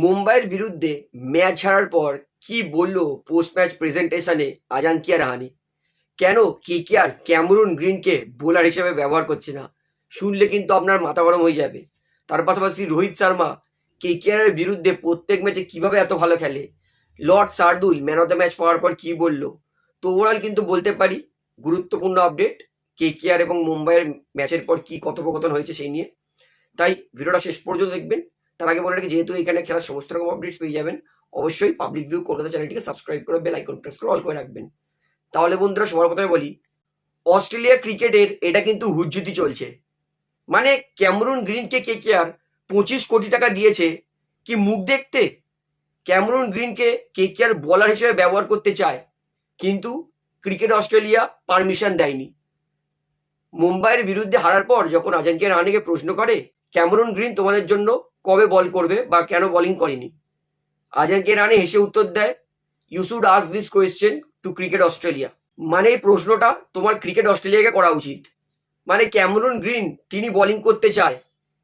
মুম্বাইয়ের বিরুদ্ধে ম্যাচ হারার পর কি বলল পোস্ট ম্যাচ প্রেজেন্টেশনে আজাঙ্কিয়া রাহানে? কেন কেকেআর ক্যামেরুন গ্রিনকে বোলার হিসেবে ব্যবহার করছে না? শুনলে কিন্তু আপনার মাথা গরম হয়ে যাবে। তার পাশাপাশি রোহিত শর্মা কেকেআরের বিরুদ্ধে প্রত্যেক ম্যাচে কিভাবে এত ভালো খেলে, lord Shardul man of the match পাওয়ার পর কি বলল। তো ওভারঅল কিন্তু বলতে পারি গুরুত্বপূর্ণ আপডেট কেকেআর এবং মুম্বাইয়ের ম্যাচের পর কি কথোপকথন হয়েছে সেই নিয়ে। তাই ভিডিওটা শেষ পর্যন্ত দেখবেন। তার আগে বলে রাখি, যেহেতু এখানে খেলার সমস্ত রকম আপডেটস পেয়ে যাবেন, অবশ্যই পাবলিক ভিউ কলকাতা চ্যানেলটিকে সাবস্ক্রাইব করে বেল আইকন প্রেস করে অল করে রাখবেন। তাহলে বন্ধুরা, সবার প্রথমে বলি, অস্ট্রেলিয়া ক্রিকেটের এটা কিন্তু হুজ্জুতি চলছে। মানে ক্যামেরুন গ্রিনকে কেকেআর 25 কোটি টাকা দিয়েছে কি মুখ দেখতে? ক্যামেরুন গ্রিনকে কেকেআর বলার হিসেবে ব্যবহার করতে চায়, কিন্তু ক্রিকেট অস্ট্রেলিয়া পারমিশন দেয়নি। মুম্বাইয়ের বিরুদ্ধে হারার পর যখন আজাঙ্কিয়া রাহানেকে প্রশ্ন করে ক্যামেরুন গ্রিন তোমাদের জন্য কবে বল করবে বা কেন বোলিং করেনি, আজাঙ্কিয়া রাহানে হেসে উত্তর দেয়, you should ask this question to Cricket Australia. মানে এই প্রশ্নটা তোমার ক্রিকেট অস্ট্রেলিয়াকে করা উচিত। মানে ক্যামেরুন গ্রিন তিনি বোলিং করতে চায়,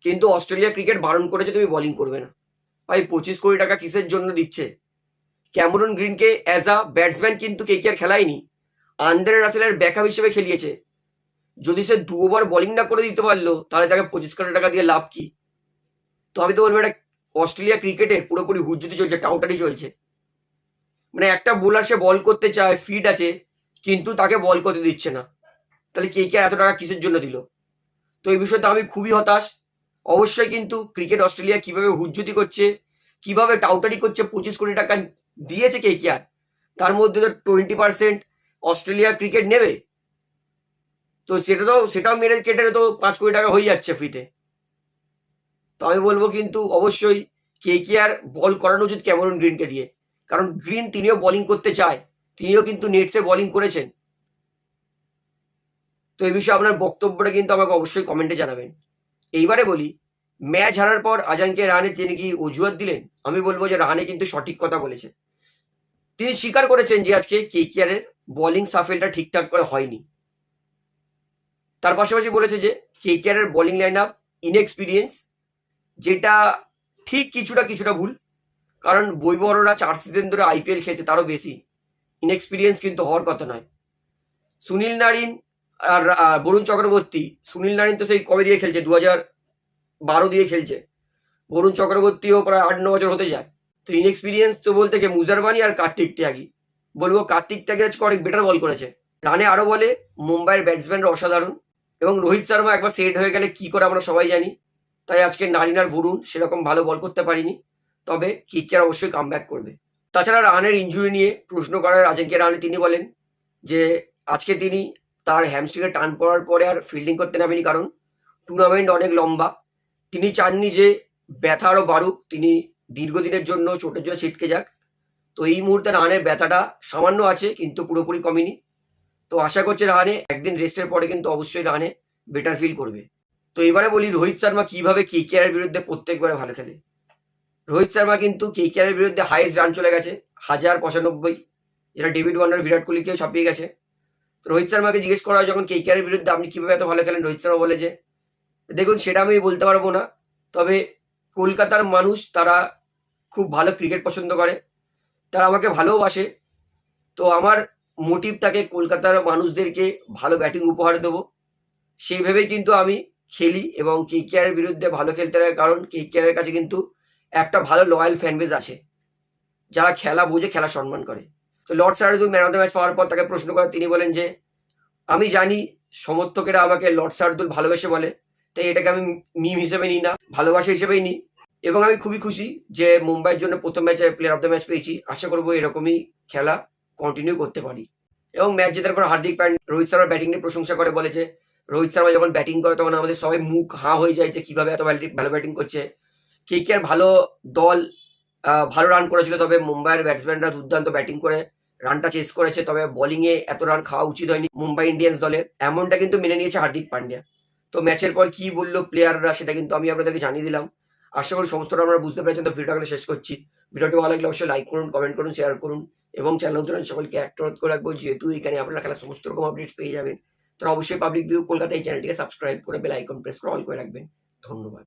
কিন্তু অস্ট্রেলিয়া ক্রিকেট বারণ করেছে তুমি বোলিং করবে না। ভাই 25 কোটি টাকা কিসের জন্য দিচ্ছে? ক্যামেরুন গ্রিনকে অ্যাজ আ ব্যাটসম্যান কিন্তু কেকেআর খেলায়নি, আন্দ্রে রাসেলের ব্যাকআপ হিসেবে খেলিয়েছে। যদি সে 2 ওভার বোলিং না করে দিতে পারলো, তাহলে তাকে 25 কোটি টাকা দিয়ে লাভ কি? তো আমি তো বলবো এটা অস্ট্রেলিয়া ক্রিকেটের পুরোপুরি হুজ্জুতি চলছে, টাউটারি চলছে। মানে একটা বোলার সে বল করতে চায়, ফিট আছে, কিন্তু তাকে বল করতে দিচ্ছে না। তাহলে কেকেআর এত টাকা কিসের জন্য দিল? তো এই বিষয়টা আমি খুবই হতাশ। অবশ্যই কিন্তু ক্রিকেট অস্ট্রেলিয়া কিভাবে হুজ্জুতি করছে, কিভাবে টাউটারি করছে, 25 কোটি টাকা দিয়েছে কেকেআর, তার মধ্যে তো 20% অস্ট্রেলিয়া ক্রিকেট নেবে। তো সেটাও মেরে কেটে তো 5 কোটি টাকা হয়ে যাচ্ছে ফ্রিতে। তো আমি বলবো কিন্তু অবশ্যই কেকেআর বল করানো উচিত ক্যামেরুন গ্রিনকে দিয়ে, কারণ গ্রিন তিনিও বোলিং করতে চায়, তিনিও কিন্তু নেটসে বোলিং করেছেন। তো এই বিষয়ে আপনার বক্তব্যটা কিন্তু আমাকে অবশ্যই কমেন্টে জানাবেন। এইবারে বলি, ম্যাচ হারার পর আজাঙ্কিয়া রাহানে তিনি কি অজুহাত দিলেন? আমি বলবো যে রাহানে কিন্তু সঠিক কথা বলেছে। তিনি স্বীকার করেছেন যে আজকে কেকেআর এর বোলিং সাফেলটা ঠিকঠাক করে হয়নি। তার পাশাপাশি বলেছে যে কেকেআর এর বোলিং লাইন আপ ইনএক্সপিরিয়েন্স, যেটা ঠিক কিছুটা ভুল। কারণ বৈভবরা 4 সিজন ধরে আইপিএল খেলছে, তারও বেশি। ইনএক্সপিরিয়েন্স কিন্তু হওয়ার কথা নয়। সুনীল নারিন আর বরুণ চক্রবর্তী, সুনীল নারিন তো সেই কবে দিয়ে খেলছে, 2012 দিয়ে খেলছে। বরুণ চক্রবর্তীও প্রায় 8-9 বছর হতে যায়। তো ইনএক্সপিরিয়েন্স তো বলতে কি মুজারবানি আর কার্তিক ত্যাগী। বলবো কার্তিক ত্যাগী আজকে অনেক বেটার বল করেছে। রানে আরো বলে মুম্বাইয়ের ব্যাটসম্যানরা অসাধারণ, এবং রোহিত শর্মা একবার সেট হয়ে গেলে কি করে আমরা সবাই জানি। তাই আজকে নারিন আর বরুণ সেরকম ভালো বল করতে পারিনি, তবে কেকেআর অবশ্যই কামব্যাক করবে। তাছাড়া রাহানের ইনজুরি নিয়ে প্রশ্ন করার আজাঙ্কিয়া রাহানে তিনি বলেন যে আজকে তিনি তার হ্যামস্ট্রিংয়ে টান পড়ার পরে আর ফিল্ডিং করতে নামেনি, কারণ টুর্নামেন্ট অনেক লম্বা। তিনি চাননি যে ব্যথা আরও বাড়ুক, তিনি দীর্ঘদিনের জন্য চোটের জন্য ছিটকে যাক। তো এই মুহূর্তে রাহানের ব্যথাটা সামান্য আছে, কিন্তু পুরোপুরি কমেনি। তো আশা করছে রাহানে একদিন রেস্টের পরে কিন্তু অবশ্যই রাহানে বেটার ফিল করবে। তো এবারে বলি রোহিত শর্মা কিভাবে কেকেআর এর বিরুদ্ধে প্রত্যেকবারে ভালো খেলে। রোহিত শর্মা কিন্তু কেকেআর এর বিরুদ্ধে হাইয়েস্ট রান চলে গেছে 1095, যেটা ডেভিড ওয়ার্নার, বিরাট কোহলিকেও ছাপিয়ে গেছে। তো রোহিত শর্মাকে জিজ্ঞেস করা হয় যখন কেকেআর এর বিরুদ্ধে আপনি কিভাবে এত ভালো খেলেন, রোহিত শর্মা বলে যে দেখুন সেটা আমি বলতে পারবো না, তবে কলকাতার মানুষ তারা খুব ভালো ক্রিকেট পছন্দ করে, তারা আমাকে ভালোবাসে। তো আমার মোটিভ থাকে কলকাতার মানুষদেরকে ভালো ব্যাটিং উপহার দেবো, সেই ভেবেই কিন্তু আমি খেলি। এবং কেকেআর এর বিরুদ্ধে ভালো খেলতে হয়, কারণ কেকেআর এর কাছে কিন্তু একটা ভালো লয়াল ফ্যানবেজ আছে, যারা খেলা বুঝে, খেলা সম্মান করে। তো lord Shardul man of the match পাওয়ার পর তাকে প্রশ্ন করে তিনি বলেন যে আমি জানি সমর্থকেরা আমাকে লর্ড শার্দুল ভালোবেসে বলে, তাই এটাকে আমি মিম হিসেবে নিই না, ভালোবাসা হিসেবেই নিই। এবং আমি খুবই খুশি যে মুম্বাইয়ের জন্য প্রথম ম্যাচে প্লেয়ার অফ দ্য ম্যাচ পেয়েছি। আশা করবো এরকমই খেলা কন্টিনিউ করতে পারি। এবং ম্যাচ জেতার পর হার্দিক পান্ডিয়া রোহিত শর্মার ব্যাটিং নিয়ে প্রশংসা করে, বলেছে রোহিত শর্মা যখন ব্যাটিং করে তখন আমাদের সবাই মুখ হাঁ হয়ে যায় যে কিভাবে এত ভালো ব্যাটিং করছে। কেকেআর ভালো দল, ভালো রান করেছিল, তবে মুম্বাইয়ের ব্যাটসম্যানরা দুর্দান্ত ব্যাটিং করে রানটা চেস করেছে, তবে বোলিংয়ে এত রান খাওয়া উচিত হয়নি মুম্বাই ইন্ডিয়ান্স দলের, এমনটা কিন্তু মেনে নিয়েছে হার্দিক পান্ডিয়া। তো ম্যাচের পর কি বললো প্লেয়াররা সেটা কিন্তু আমি আপনাদেরকে জানিয়ে দিলাম। আশা করি সমস্তটা আপনারা বুঝতে পেরেছেন। তো ভিডিওটা শেষ করছি। ভিডিওটি ভালো লাগলে অবশ্যই লাইক করুন, কমেন্ট করুন, শেয়ার করুন, এবং চ্যানেল নতুন সকলকে অনুরোধ করে রাখবো, যেহেতু এখানে আপনারা খেলার সমস্ত রকম আপডেটস পেয়ে যাবেন, তো অবশ্যই পাবলিক ভিউ কলকাতা এই চ্যানেলটিকে সাবস্ক্রাইব করে বেল আইকন প্রেস করে অল করে রাখবেন। ধন্যবাদ।